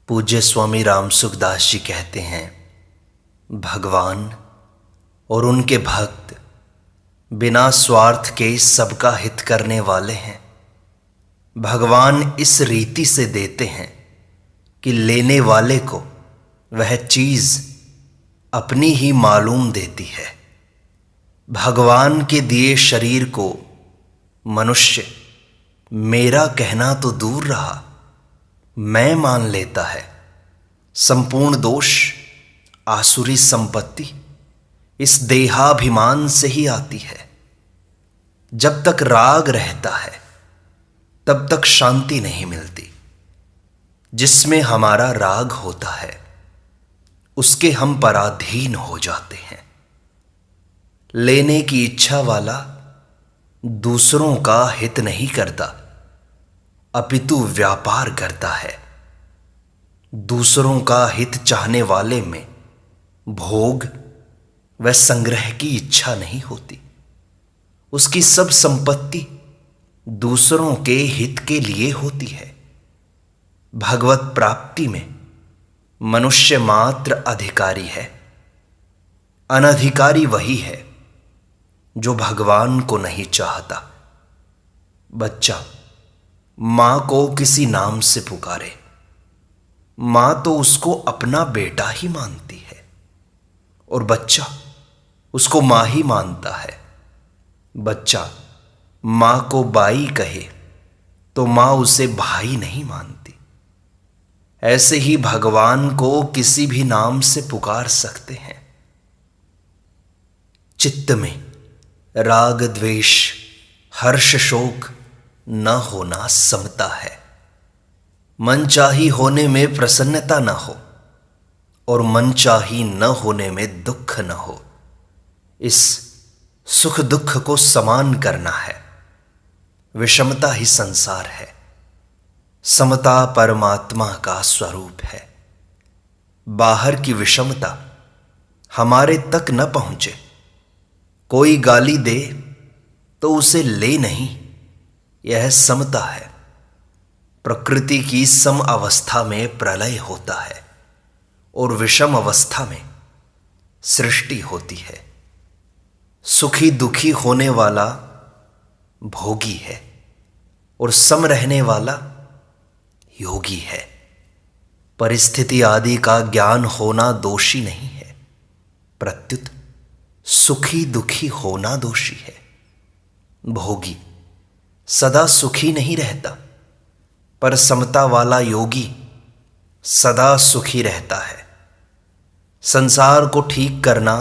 पूज्य स्वामी राम सुखदास जी कहते हैं, भगवान और उनके भक्त बिना स्वार्थ के सबका हित करने वाले हैं। भगवान इस रीति से देते हैं कि लेने वाले को वह चीज़ अपनी ही मालूम देती है। भगवान के दिए शरीर को मनुष्य मेरा कहना तो दूर रहा, मैं मान लेता है। संपूर्ण दोष आसुरी संपत्ति इस देहाभिमान से ही आती है। जब तक राग रहता है तब तक शांति नहीं मिलती। जिसमें हमारा राग होता है उसके हम पराधीन हो जाते हैं। लेने की इच्छा वाला दूसरों का हित नहीं करता, अपितु व्यापार करता है। दूसरों का हित चाहने वाले में भोग व संग्रह की इच्छा नहीं होती। उसकी सब संपत्ति दूसरों के हित के लिए होती है। भगवत प्राप्ति में मनुष्य मात्र अधिकारी है। अनधिकारी वही है जो भगवान को नहीं चाहता। बच्चा मां को किसी नाम से पुकारे, मां तो उसको अपना बेटा ही मानती है और बच्चा उसको मां ही मानता है। बच्चा मां को बाई कहे तो मां उसे भाई नहीं मानती। ऐसे ही भगवान को किसी भी नाम से पुकार सकते हैं। चित्त में राग द्वेष हर्ष शोक न होना समता है। मनचाही होने में प्रसन्नता न हो और मनचाही न होने में दुख न हो। इस सुख दुख को समान करना है। विषमता ही संसार है, समता परमात्मा का स्वरूप है। बाहर की विषमता हमारे तक न पहुंचे। कोई गाली दे तो उसे ले नहीं, यह समता है। प्रकृति की सम अवस्था में प्रलय होता है और विषम अवस्था में सृष्टि होती है। सुखी दुखी होने वाला भोगी है और सम रहने वाला योगी है। परिस्थिति आदि का ज्ञान होना दोषी नहीं है, प्रत्युत सुखी दुखी होना दोषी है। भोगी सदा सुखी नहीं रहता, पर समता वाला योगी सदा सुखी रहता है। संसार को ठीक करना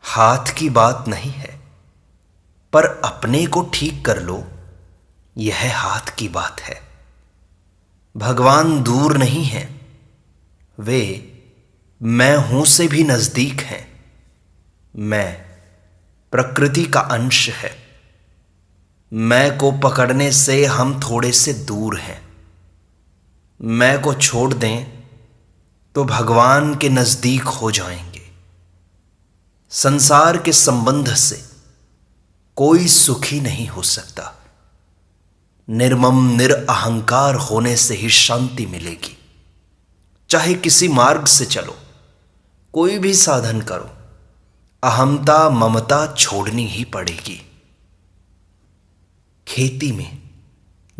हाथ की बात नहीं है, पर अपने को ठीक कर लो, यह हाथ की बात है। भगवान दूर नहीं है, वे मैं हूं से भी नजदीक हैं। मैं प्रकृति का अंश है। मैं को पकड़ने से हम थोड़े से दूर हैं। मैं को छोड़ दें तो भगवान के नजदीक हो जाएंगे। संसार के संबंध से कोई सुखी नहीं हो सकता। निर्मम निरअहंकार होने से ही शांति मिलेगी। चाहे किसी मार्ग से चलो, कोई भी साधन करो, अहमता ममता छोड़नी ही पड़ेगी। खेती में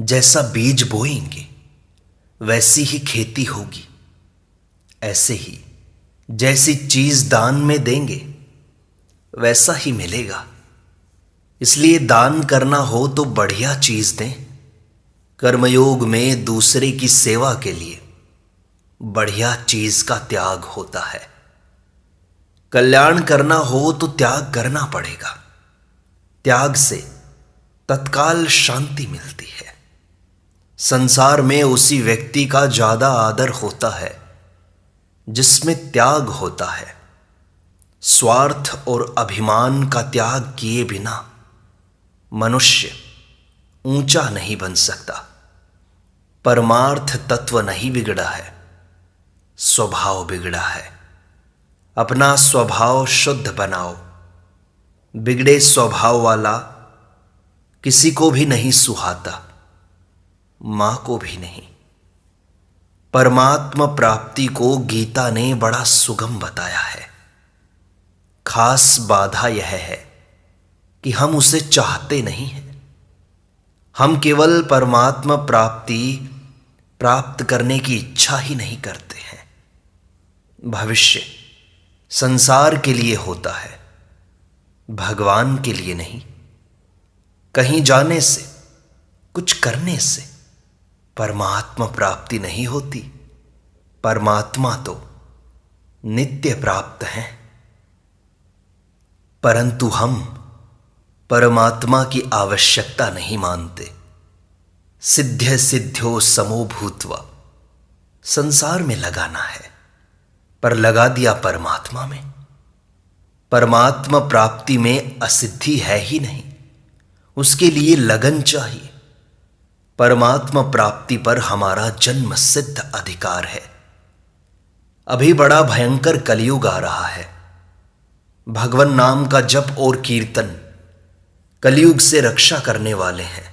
जैसा बीज बोएंगे वैसी ही खेती होगी। ऐसे ही जैसी चीज दान में देंगे वैसा ही मिलेगा। इसलिए दान करना हो तो बढ़िया चीज दें। कर्मयोग में दूसरे की सेवा के लिए बढ़िया चीज का त्याग होता है। कल्याण करना हो तो त्याग करना पड़ेगा। त्याग से तत्काल शांति मिलती है। संसार में उसी व्यक्ति का ज्यादा आदर होता है जिसमें त्याग होता है। स्वार्थ और अभिमान का त्याग किए बिना मनुष्य ऊंचा नहीं बन सकता। परमार्थ तत्व नहीं बिगड़ा है, स्वभाव बिगड़ा है। अपना स्वभाव शुद्ध बनाओ। बिगड़े स्वभाव वाला किसी को भी नहीं सुहाता, मां को भी नहीं। परमात्मा प्राप्ति को गीता ने बड़ा सुगम बताया है। खास बाधा यह है कि हम उसे चाहते नहीं हैं। हम केवल परमात्मा प्राप्ति प्राप्त करने की इच्छा ही नहीं करते हैं। भविष्य संसार के लिए होता है, भगवान के लिए नहीं। कहीं जाने से, कुछ करने से परमात्मा प्राप्ति नहीं होती। परमात्मा तो नित्य प्राप्त हैं। परंतु हम परमात्मा की आवश्यकता नहीं मानते। सिद्ध्य सिद्ध्यो समो भूत्वा, संसार में लगाना है, पर लगा दिया परमात्मा में। परमात्मा प्राप्ति में असिद्धि है ही नहीं, उसके लिए लगन चाहिए। परमात्मा प्राप्ति पर हमारा जन्म सिद्ध अधिकार है। अभी बड़ा भयंकर कलयुग आ रहा है। भगवान नाम का जप और कीर्तन कलयुग से रक्षा करने वाले हैं।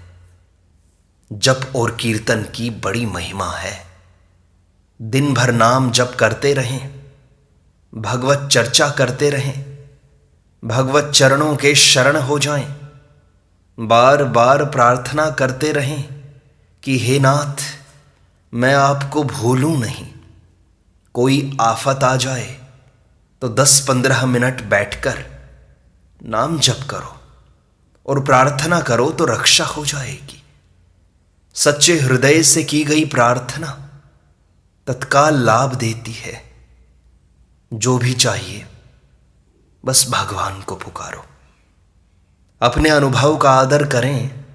जप और कीर्तन की बड़ी महिमा है। दिन भर नाम जप करते रहें, भगवत चर्चा करते रहें, भगवत चरणों के शरण हो जाएं, बार बार प्रार्थना करते रहें कि हे नाथ, मैं आपको भूलूं नहीं। कोई आफत आ जाए तो 10-15 मिनट बैठकर नाम जप करो और प्रार्थना करो तो रक्षा हो जाएगी। सच्चे हृदय से की गई प्रार्थना तत्काल लाभ देती है। जो भी चाहिए बस भगवान को पुकारो। अपने अनुभव का आदर करें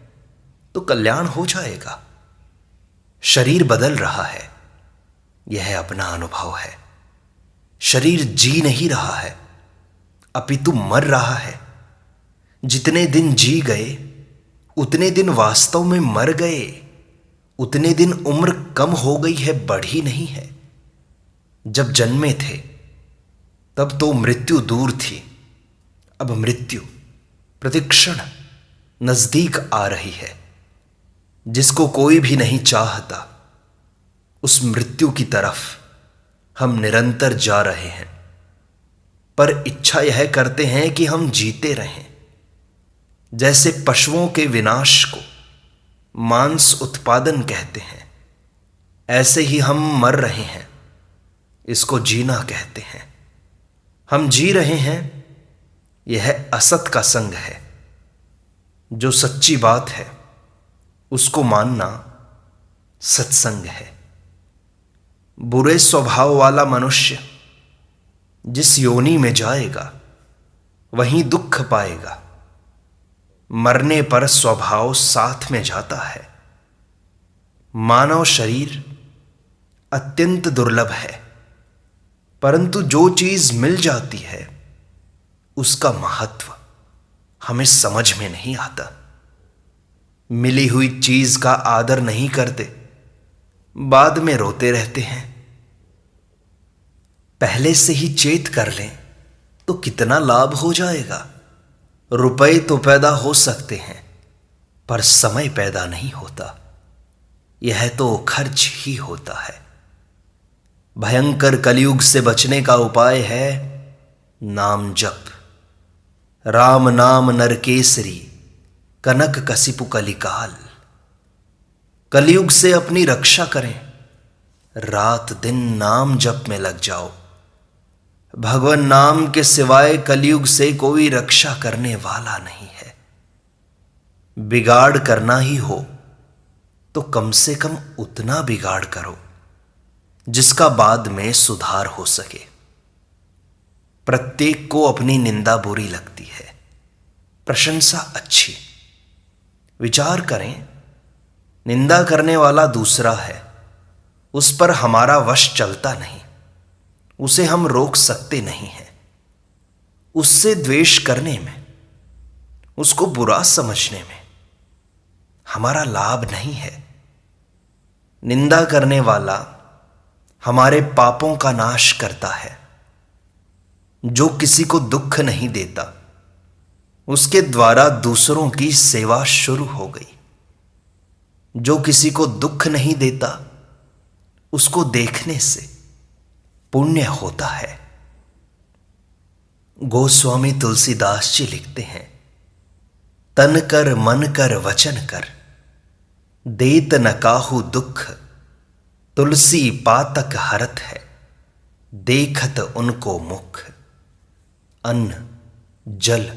तो कल्याण हो जाएगा। शरीर बदल रहा है, यह अपना अनुभव है। शरीर जी नहीं रहा है, अपितु मर रहा है। जितने दिन जी गए उतने दिन वास्तव में मर गए। उतने दिन उम्र कम हो गई है, बढ़ी नहीं है। जब जन्मे थे तब तो मृत्यु दूर थी, अब मृत्यु प्रतिक्षण नजदीक आ रही है। जिसको कोई भी नहीं चाहता, उस मृत्यु की तरफ हम निरंतर जा रहे हैं। पर इच्छा यह करते हैं कि हम जीते रहें। जैसे पशुओं के विनाश को मांस उत्पादन कहते हैं, ऐसे ही हम मर रहे हैं, इसको जीना कहते हैं। हम जी रहे हैं, यह असत का संग है। जो सच्ची बात है उसको मानना सत्संग है। बुरे स्वभाव वाला मनुष्य जिस योनि में जाएगा वहीं दुख पाएगा। मरने पर स्वभाव साथ में जाता है। मानव शरीर अत्यंत दुर्लभ है, परंतु जो चीज मिल जाती है उसका महत्व हमें समझ में नहीं आता। मिली हुई चीज का आदर नहीं करते, बाद में रोते रहते हैं। पहले से ही चेत कर लें तो कितना लाभ हो जाएगा। रुपए तो पैदा हो सकते हैं, पर समय पैदा नहीं होता। यह तो खर्च ही होता है। भयंकर कलयुग से बचने का उपाय है नाम जप। राम नाम नरकेसरी, कनक कसिपु कलिकाल। कलयुग से अपनी रक्षा करें, रात दिन नाम जप में लग जाओ। भगवान नाम के सिवाय कलयुग से कोई रक्षा करने वाला नहीं है। बिगाड़ करना ही हो तो कम से कम उतना बिगाड़ करो जिसका बाद में सुधार हो सके। प्रत्येक को अपनी निंदा बुरी लगती है, प्रशंसा अच्छी। विचार करें, निंदा करने वाला दूसरा है, उस पर हमारा वश चलता नहीं, उसे हम रोक सकते नहीं हैं। उससे द्वेष करने में, उसको बुरा समझने में हमारा लाभ नहीं है। निंदा करने वाला हमारे पापों का नाश करता है। जो किसी को दुख नहीं देता, उसके द्वारा दूसरों की सेवा शुरू हो गई। जो किसी को दुख नहीं देता, उसको देखने से पुण्य होता है। गोस्वामी तुलसीदास जी लिखते हैं, तन कर मन कर वचन कर, देत न काहू दुख, तुलसी पातक हरत है, देखत उनको मुख। अन्न, जल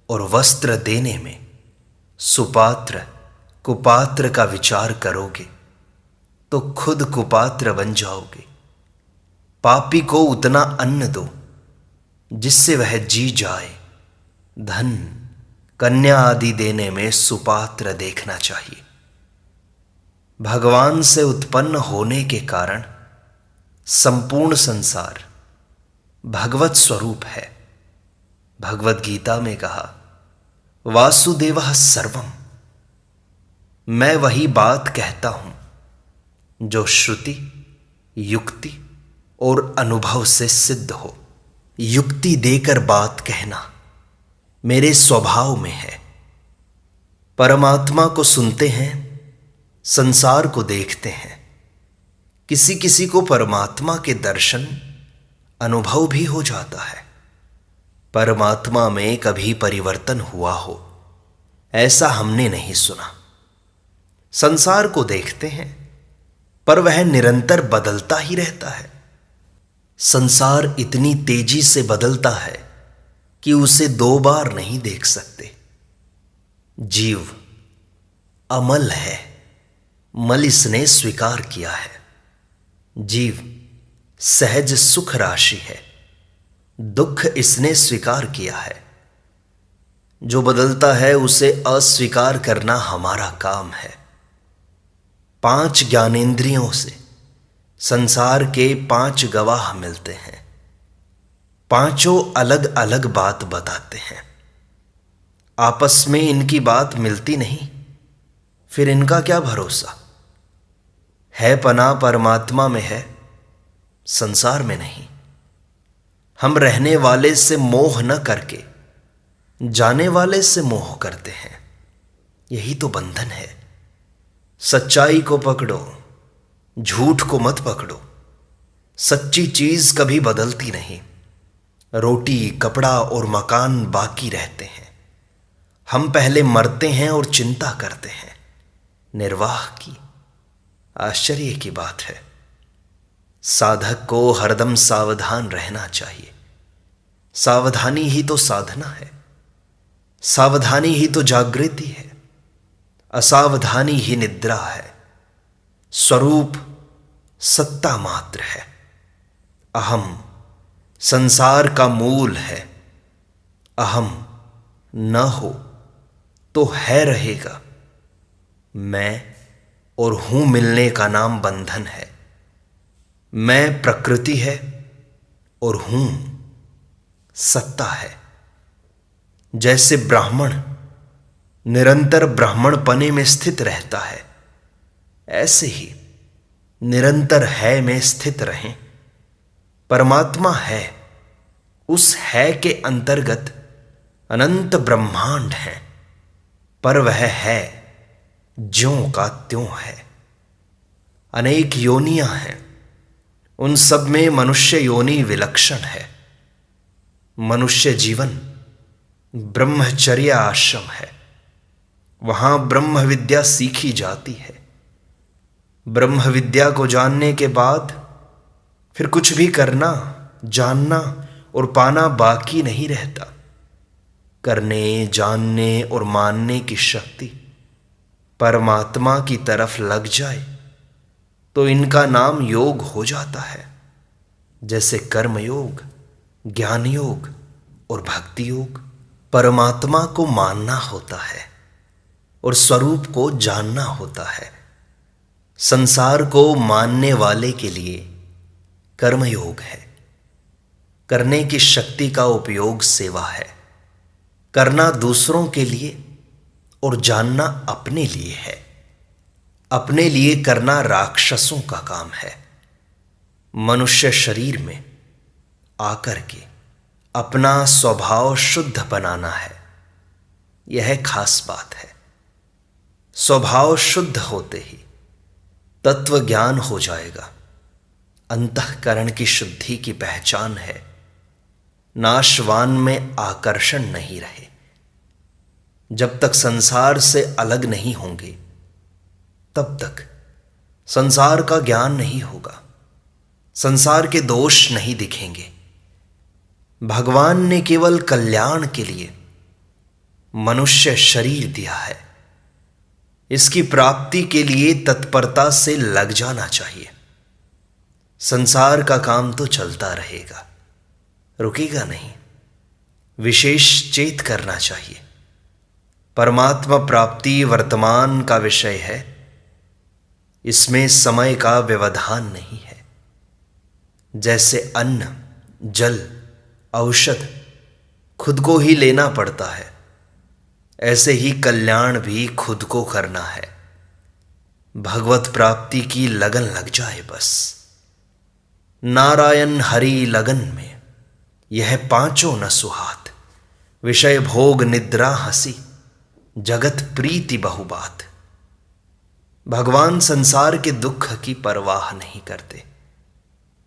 और वस्त्र देने में सुपात्र कुपात्र का विचार करोगे तो खुद कुपात्र बन जाओगे। पापी को उतना अन्न दो जिससे वह जी जाए। धन, कन्या आदि देने में सुपात्र देखना चाहिए। भगवान से उत्पन्न होने के कारण संपूर्ण संसार भगवत स्वरूप है। भगवत गीता में कहा, वासुदेवः सर्वम। मैं वही बात कहता हूं जो श्रुति, युक्ति और अनुभव से सिद्ध हो। युक्ति देकर बात कहना मेरे स्वभाव में है। परमात्मा को सुनते हैं, संसार को देखते हैं। किसी किसी को परमात्मा के दर्शन, अनुभव भी हो जाता है। परमात्मा में कभी परिवर्तन हुआ हो ऐसा हमने नहीं सुना। संसार को देखते हैं पर वह निरंतर बदलता ही रहता है। संसार इतनी तेजी से बदलता है कि उसे 2 बार नहीं देख सकते। जीव अमल है, मल इसने स्वीकार किया है। जीव सहज सुख राशि है, दुख इसने स्वीकार किया है। जो बदलता है उसे अस्वीकार करना हमारा काम है। 5 ज्ञानेंद्रियों से संसार के 5 गवाह मिलते हैं। पांचों अलग अलग बात बताते हैं। आपस में इनकी बात मिलती नहीं, फिर इनका क्या भरोसा। है पना परमात्मा में है, संसार में नहीं। हम रहने वाले से मोह न करके जाने वाले से मोह करते हैं। यही तो बंधन है। सच्चाई को पकड़ो, झूठ को मत पकड़ो। सच्ची चीज कभी बदलती नहीं। रोटी, कपड़ा और मकान बाकी रहते हैं। हम पहले मरते हैं और चिंता करते हैं निर्वाह की। आश्चर्य की बात है। साधक को हरदम सावधान रहना चाहिए। सावधानी ही तो साधना है। सावधानी ही तो जागृति है। असावधानी ही निद्रा है। स्वरूप सत्ता मात्र है। अहम संसार का मूल है। अहम न हो तो है रहेगा। मैं और हूं मिलने का नाम बंधन है। मैं प्रकृति है और हूं सत्ता है। जैसे ब्राह्मण निरंतर ब्राह्मणपने में स्थित रहता है, ऐसे ही निरंतर है में स्थित रहें। परमात्मा है, उस है के अंतर्गत अनंत ब्रह्मांड है, पर वह है ज्यों का त्यों है। अनेक योनियां हैं, उन सब में मनुष्य योनि विलक्षण है। मनुष्य जीवन ब्रह्मचर्य आश्रम है। वहां ब्रह्म विद्या सीखी जाती है। ब्रह्म विद्या को जानने के बाद फिर कुछ भी करना, जानना और पाना बाकी नहीं रहता। करने, जानने और मानने की शक्ति परमात्मा की तरफ लग जाए तो इनका नाम योग हो जाता है। जैसे कर्म योग, ज्ञान योग और भक्ति योग। परमात्मा को मानना होता है और स्वरूप को जानना होता है। संसार को मानने वाले के लिए कर्मयोग है। करने की शक्ति का उपयोग सेवा है। करना दूसरों के लिए और जानना अपने लिए है। अपने लिए करना राक्षसों का काम है। मनुष्य शरीर में आकर के अपना स्वभाव शुद्ध बनाना है, यह खास बात है। स्वभाव शुद्ध होते ही तत्व ज्ञान हो जाएगा। अंतःकरण की शुद्धि की पहचान है नाशवान में आकर्षण नहीं रहे। जब तक संसार से अलग नहीं होंगे तब तक संसार का ज्ञान नहीं होगा, संसार के दोष नहीं दिखेंगे। भगवान ने केवल कल्याण के लिए मनुष्य शरीर दिया है। इसकी प्राप्ति के लिए तत्परता से लग जाना चाहिए। संसार का काम तो चलता रहेगा, रुकेगा नहीं। विशेष चेत करना चाहिए। परमात्मा प्राप्ति वर्तमान का विषय है, इसमें समय का व्यवधान नहीं है। जैसे अन्न, जल, औषध खुद को ही लेना पड़ता है, ऐसे ही कल्याण भी खुद को करना है। भगवत प्राप्ति की लगन लग जाए बस। नारायण हरि लगन में यह पांचों न सुहात। विषय भोग निद्रा हंसी, जगत प्रीति बहुबात। भगवान संसार के दुख की परवाह नहीं करते,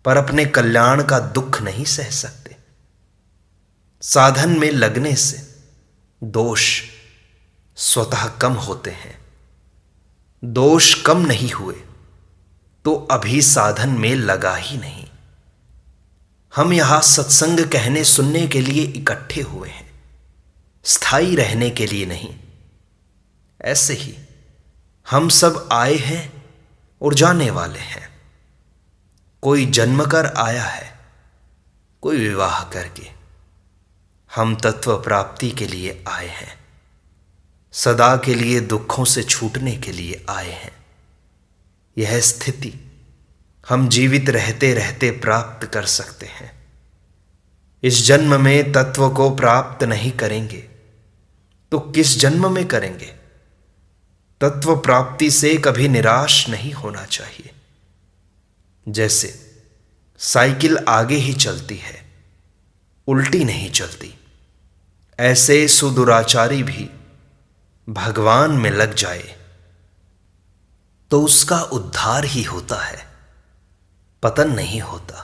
पर अपने कल्याण का दुख नहीं सह सकते। साधन में लगने से दोष स्वतः कम होते हैं। दोष कम नहीं हुए तो अभी साधन में लगा ही नहीं। हम यहां सत्संग कहने सुनने के लिए इकट्ठे हुए हैं, स्थायी रहने के लिए नहीं। ऐसे ही हम सब आए हैं और जाने वाले हैं। कोई जन्म कर आया है, कोई विवाह करके। हम तत्व प्राप्ति के लिए आए हैं, सदा के लिए दुखों से छूटने के लिए आए हैं। यह स्थिति हम जीवित रहते रहते प्राप्त कर सकते हैं। इस जन्म में तत्व को प्राप्त नहीं करेंगे तो किस जन्म में करेंगे? तत्व प्राप्ति से कभी निराश नहीं होना चाहिए। जैसे साइकिल आगे ही चलती है, उल्टी नहीं चलती, ऐसे सुदुराचारी भी भगवान में लग जाए तो उसका उद्धार ही होता है, पतन नहीं होता।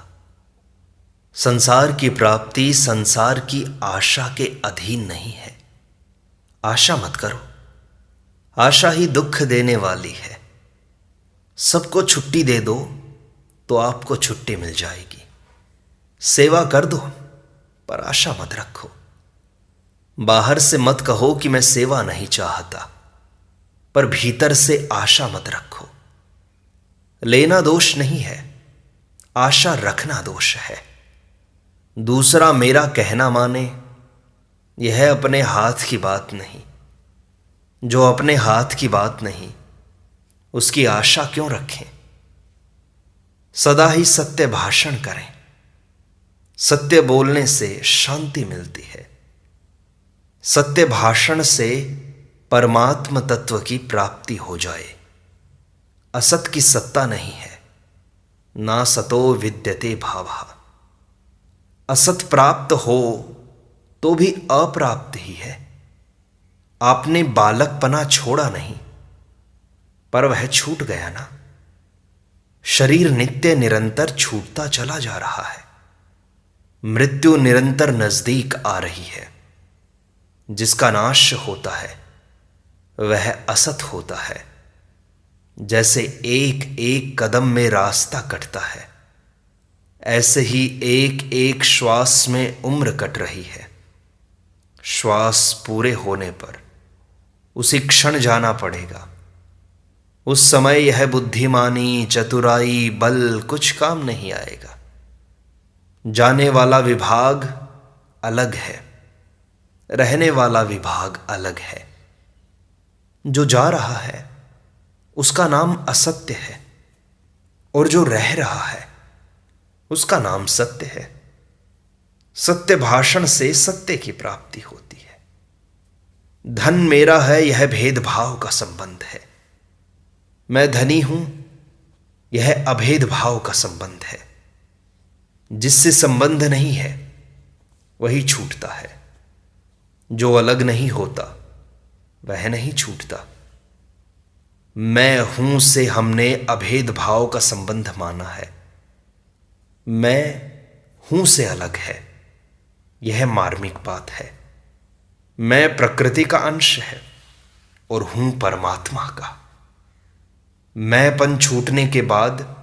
संसार की प्राप्ति संसार की आशा के अधीन नहीं है। आशा मत करो, आशा ही दुख देने वाली है। सबको छुट्टी दे दो तो आपको छुट्टी मिल जाएगी। सेवा कर दो पर आशा मत रखो। बाहर से मत कहो कि मैं सेवा नहीं चाहता, पर भीतर से आशा मत रखो। लेना दोष नहीं है, आशा रखना दोष है। दूसरा मेरा कहना माने, यह अपने हाथ की बात नहीं। जो अपने हाथ की बात नहीं, उसकी आशा क्यों रखें? सदा ही सत्य भाषण करें। सत्य बोलने से शांति मिलती है। सत्य भाषण से परमात्म तत्व की प्राप्ति हो जाए। असत की सत्ता नहीं है, ना सतो विद्यते भावः। असत प्राप्त हो तो भी अप्राप्त ही है। आपने बालकपना छोड़ा नहीं, पर वह छूट गया ना। शरीर नित्य निरंतर छूटता चला जा रहा है। मृत्यु निरंतर नजदीक आ रही है। जिसका नाश होता है वह असत होता है। जैसे एक एक कदम में रास्ता कटता है, ऐसे ही एक एक श्वास में उम्र कट रही है। श्वास पूरे होने पर उसी क्षण जाना पड़ेगा। उस समय यह बुद्धिमानी, चतुराई, बल कुछ काम नहीं आएगा। जाने वाला विभाग अलग है, रहने वाला विभाग अलग है। जो जा रहा है उसका नाम असत्य है, और जो रह रहा है उसका नाम सत्य है। सत्य भाषण से सत्य की प्राप्ति होती है। धन मेरा है, यह भेदभाव का संबंध है। मैं धनी हूं, यह अभेदभाव का संबंध है। जिससे संबंध नहीं है वही छूटता है। जो अलग नहीं होता वह नहीं छूटता। मैं हूं से हमने अभेद भाव का संबंध माना है। मैं हूं से अलग है, यह मार्मिक बात है। मैं प्रकृति का अंश है और हूं परमात्मा का। मैंपन छूटने के बाद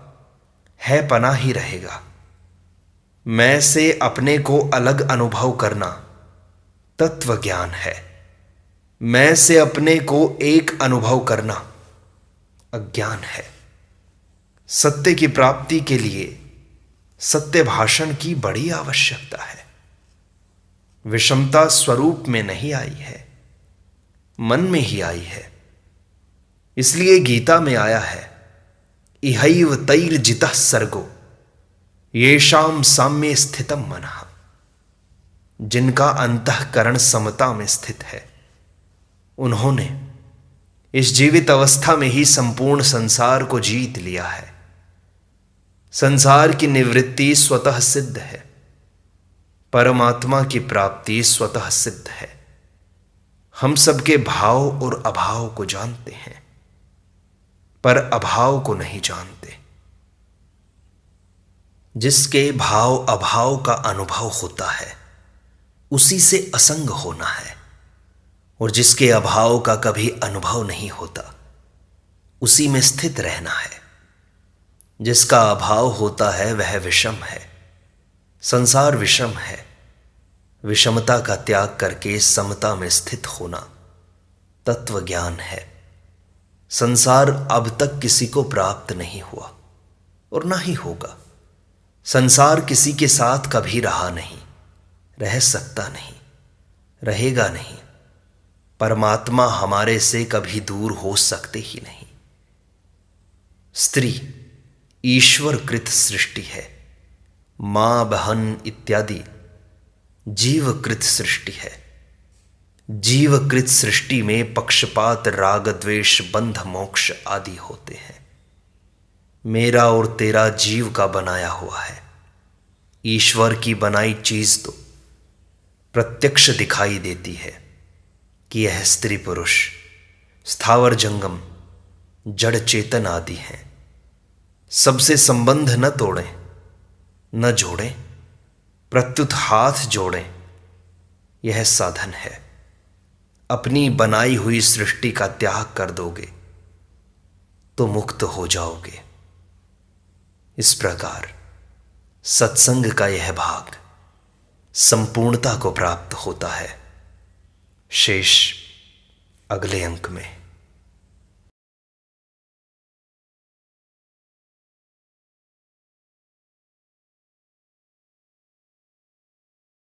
है पना ही रहेगा। मैं से अपने को अलग अनुभव करना तत्व ज्ञान है। मैं से अपने को एक अनुभव करना अज्ञान है। सत्य की प्राप्ति के लिए सत्य भाषण की बड़ी आवश्यकता है। विषमता स्वरूप में नहीं आई है, मन में ही आई है। इसलिए गीता में आया है, इहैव तैर्जितः सर्गो येषाम साम्ये स्थितम मनः। जिनका अंतःकरण समता में स्थित है, उन्होंने इस जीवित अवस्था में ही संपूर्ण संसार को जीत लिया है। संसार की निवृत्ति स्वतः सिद्ध है, परमात्मा की प्राप्ति स्वतः सिद्ध है। हम सबके भाव और अभाव को जानते हैं, पर अभाव को नहीं जानते। जिसके भाव अभाव का अनुभव होता है, उसी से असंग होना है, और जिसके अभाव का कभी अनुभव नहीं होता, उसी में स्थित रहना है। जिसका अभाव होता है वह विषम है। संसार विषम है। विषमता का त्याग करके समता में स्थित होना तत्व ज्ञान है। संसार अब तक किसी को प्राप्त नहीं हुआ और ना ही होगा। संसार किसी के साथ कभी रहा नहीं, रह सकता नहीं, रहेगा नहीं। परमात्मा हमारे से कभी दूर हो सकते ही नहीं। स्त्री ईश्वर कृत सृष्टि है। मां बहन इत्यादि जीवकृत सृष्टि है। जीवकृत सृष्टि में पक्षपात, राग, द्वेष, बंध, मोक्ष आदि होते हैं। मेरा और तेरा जीव का बनाया हुआ है। ईश्वर की बनाई चीज तो प्रत्यक्ष दिखाई देती है कि यह स्त्री पुरुष, स्थावर जंगम, जड़ चेतन आदि हैं। सबसे संबंध न तोड़ें, न जोड़ें, प्रत्युत हाथ जोड़ें, यह साधन है। अपनी बनाई हुई सृष्टि का त्याग कर दोगे तो मुक्त हो जाओगे। इस प्रकार सत्संग का यह भाग संपूर्णता को प्राप्त होता है। शेष अगले अंक में।